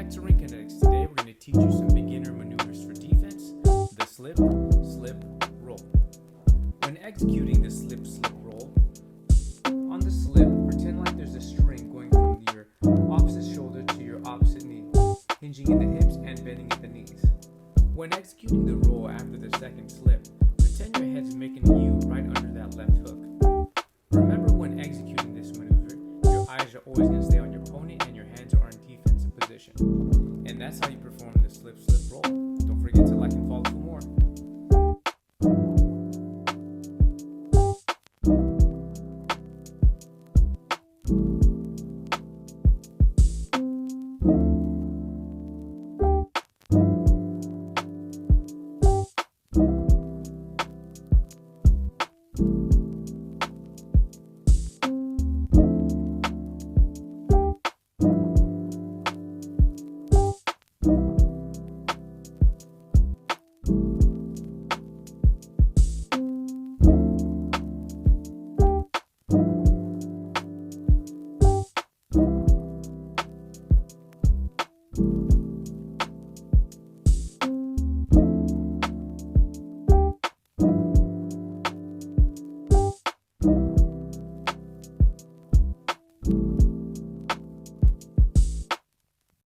back to Ring Kinetics. Today we're going to teach you some beginner maneuvers for defense, the slip, slip, roll. When executing the slip, slip, roll, on the slip, pretend like there's a string going from your opposite shoulder to your opposite knee, hinging in the hips and bending at the knees. When executing the roll after the second slip, pretend your head's making a U right under that left hook. Remember, when executing this maneuver, your eyes are always going to stay on your opponent and your hands are in defensive position. And that's how you perform the slip, slip, roll. Don't forget to like and follow for more. You